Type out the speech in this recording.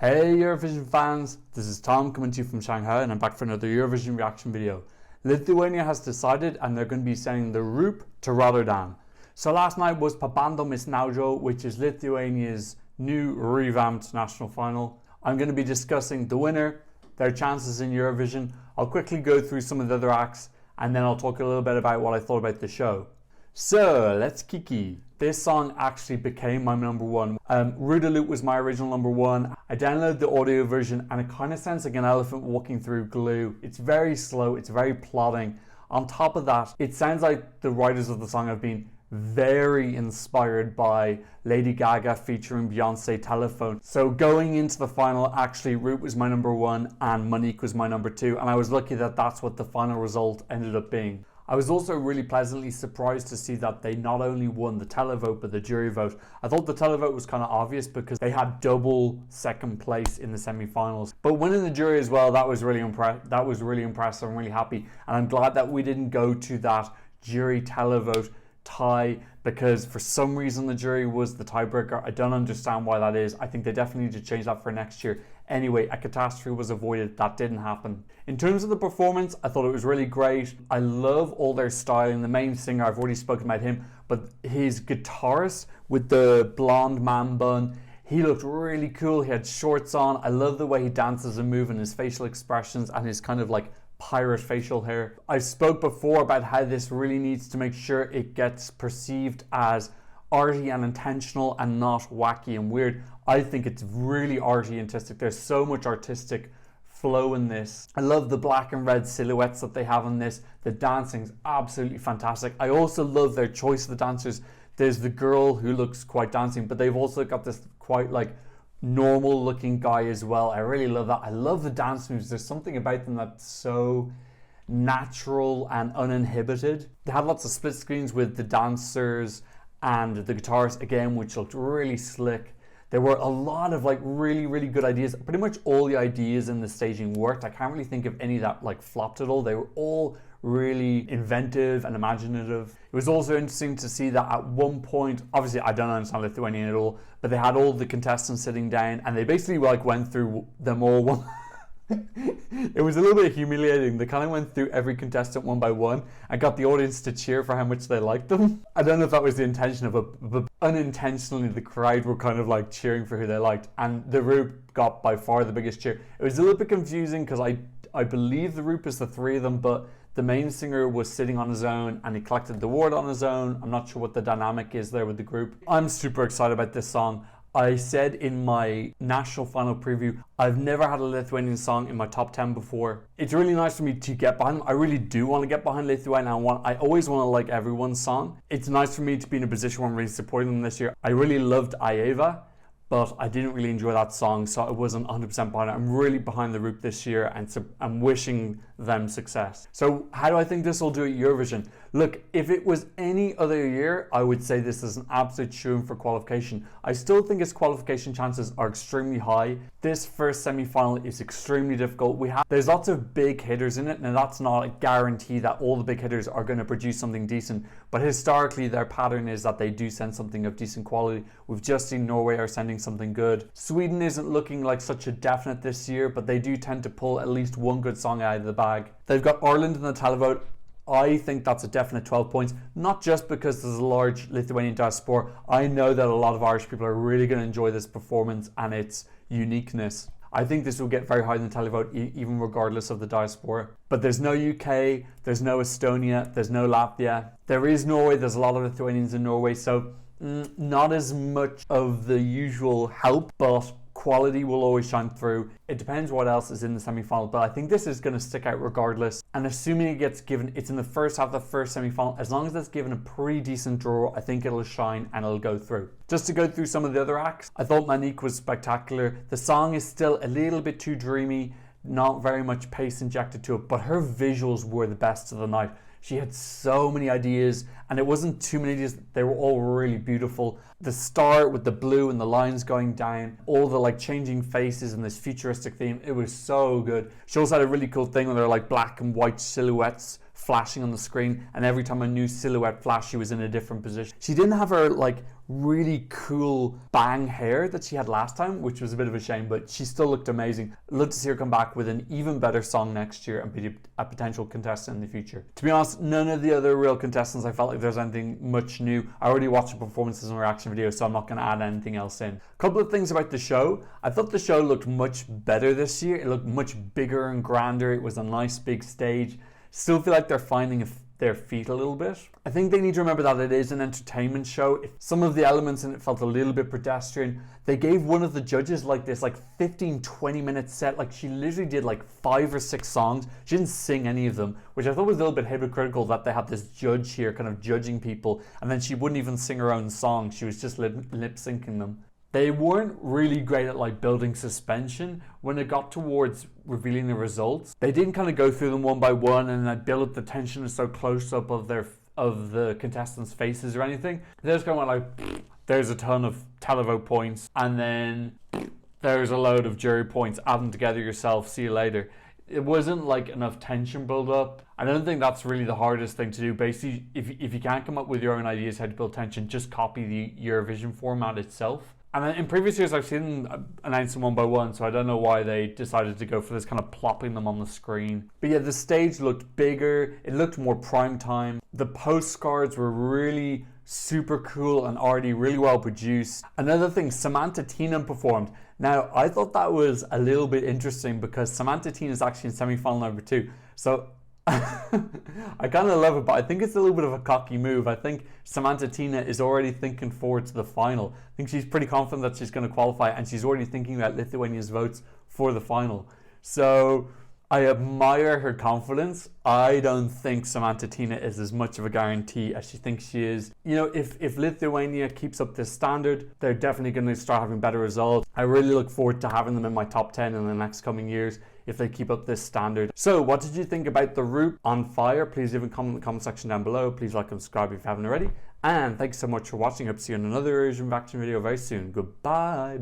Hey Eurovision fans, this is Tom coming to you from Shanghai and I'm back for another Eurovision reaction video. Lithuania has decided and they're going to be sending the Roop to Rotterdam. So last night was Pabandom Is Naujo, which is Lithuania's new revamped national final. I'm going to be discussing the winner, their chances in Eurovision. I'll quickly go through some of the other acts and then I'll talk a little bit about what I thought about the show. So let's kiki. This song actually became my number one. Roop was my original number one. I downloaded the audio version and it kind of sounds like an elephant walking through glue. It's very slow, it's very plodding. On top of that, it sounds like the writers of the song have been very inspired by Lady Gaga featuring Beyonce Telephone. So going into the final, actually Roop was my number one and Monique was my number two, and I was lucky that that's what the final result ended up being. I was also really pleasantly surprised to see that they not only won the televote but the jury vote. I thought the televote was kind of obvious because they had double second place in the semi-finals. But winning the jury as well, that was really impressive. I'm really happy, and I'm glad that we didn't go to that jury televote tie because for some reason the jury was the tiebreaker. I don't understand why that is. I think they definitely need to change that for next year. Anyway, a catastrophe was avoided. That didn't happen. In terms of the performance, I thought it was really great. I love all their styling. The main singer, I've already spoken about him, but his guitarist with the blonde man bun, he looked really cool. He had shorts on. I love the way he dances and moves and his facial expressions and his kind of like pirate facial hair. I spoke before about how this really needs to make sure it gets perceived as arty and intentional and not wacky and weird. I think it's really arty and artistic. There's so much artistic flow in this. I love the black and red silhouettes that they have in this. The dancing's absolutely fantastic. I also love their choice of the dancers. There's the girl who looks quite dancing, but they've also got this quite like normal looking guy as well. I really love that. I love the dance moves. There's something about them that's so natural and uninhibited. They had lots of split screens with the dancers and the guitars again, which looked really slick. There were a lot of like really good ideas. Pretty much all the ideas in the staging worked. I can't really think of any that like flopped at all. They were all really inventive and imaginative. It was also interesting to see that at one point, obviously I don't understand Lithuanian at all, but they had all the contestants sitting down and they basically like went through them all one. It was a little bit humiliating. They kind of went through every contestant one by one and got the audience to cheer for how much they liked them. I don't know if that was the intention of it, but unintentionally the crowd were kind of like cheering for who they liked, and the Roop got by far the biggest cheer. It was a little bit confusing because I believe the Roop is the three of them, but the main singer was sitting on his own and he collected the award on his own. I'm not sure what the dynamic is there with the group. I'm super excited about this song. I said in my national final preview, I've never had a Lithuanian song in my top 10 before. It's really nice for me to get behind them. I really do want to get behind Lithuania. I always want to like everyone's song. It's nice for me to be in a position where I'm really supporting them this year. I really loved Aieva, but I didn't really enjoy that song, so I wasn't 100% behind it. I'm really behind the Roop this year and so I'm wishing them success. So how do I think this will do at Eurovision? Look, if it was any other year, I would say this is an absolute shoo-in for qualification. I still think its qualification chances are extremely high. This first semi-final is extremely difficult. There's lots of big hitters in it, and that's not a guarantee that all the big hitters are going to produce something decent, but historically their pattern is that they do send something of decent quality. We've just seen Norway are sending something good. Sweden isn't looking like such a definite this year, but they do tend to pull at least one good song out of the bag. They've got Ireland in the televote. I think that's a definite 12 points, not just because there's a large Lithuanian diaspora. I know that a lot of Irish people are really going to enjoy this performance and its uniqueness. I think this will get very high in the televote, even regardless of the diaspora. But there's no UK, there's no Estonia, there's no Latvia. There is Norway, there's a lot of Lithuanians in Norway, so not as much of the usual help, but quality will always shine through. It depends what else is in the semi-final, but I think this is going to stick out regardless. And assuming it gets given, it's in the first half of the first semi-final, as long as it's given a pretty decent draw, I think it'll shine and it'll go through. Just to go through some of the other acts, I thought Monique was spectacular. The song is still a little bit too dreamy, not very much pace injected to it, but her visuals were the best of the night. She had so many ideas, and it wasn't too many ideas, they were all really beautiful. The start with the blue and the lines going down, all the like changing faces and this futuristic theme, it was so good. She also had a really cool thing where they're like black and white silhouettes flashing on the screen, and every time a new silhouette flashed, she was in a different position. She didn't have her like really cool bang hair that she had last time, which was a bit of a shame, but she still looked amazing. I'd love to see her come back with an even better song next year and be a potential contestant in the future. To be honest, none of the other real contestants I felt like there's anything much new. I already watched the performances and reaction videos, so I'm not going to add anything else in. A couple of things about the show. I thought the show looked much better this year. It looked much bigger and grander. It was a nice big stage. Still feel like they're finding their feet a little bit. I think they need to remember that it is an entertainment show. Some of the elements in it felt a little bit pedestrian. They gave one of the judges like this 15-20 minute set. Like she literally did like 5 or 6 songs. She didn't sing any of them, which I thought was a little bit hypocritical that they had this judge here kind of judging people, and then she wouldn't even sing her own song. She was just lip syncing them. They weren't really great at like building suspension when it got towards revealing the results. They didn't kind of go through them one by one and like build up the tension and so close up of the contestants' faces or anything. They just kind of went like, there's a ton of televote points, and then there's a load of jury points. Add them together yourself. See you later. It wasn't like enough tension build up. I don't think that's really the hardest thing to do. Basically, if you can't come up with your own ideas how to build tension, just copy the Eurovision format itself. And in previous years, I've seen them announce them one by one, so I don't know why they decided to go for this kind of plopping them on the screen. But yeah, the stage looked bigger. It looked more prime time. The postcards were really super cool and already really well produced. Another thing, Samanta Tina performed. Now, I thought that was a little bit interesting because Samanta Tina is actually in semi-final number 2. So I kind of love it, but I think it's a little bit of a cocky move. I think Samanta Tina is already thinking forward to the final. I think she's pretty confident that she's going to qualify, and she's already thinking about Lithuania's votes for the final. So I admire her confidence. I don't think Samanta Tina is as much of a guarantee as she thinks she is. You know, if Lithuania keeps up this standard, they're definitely going to start having better results. I really look forward to having them in my top 10 in the next coming years if they keep up this standard. So what did you think about the Roop on Fire? Please leave a comment in the comment section down below. Please like and subscribe if you haven't already. And thanks so much for watching. Hope to see you in another Eurovision reaction video very soon. Goodbye.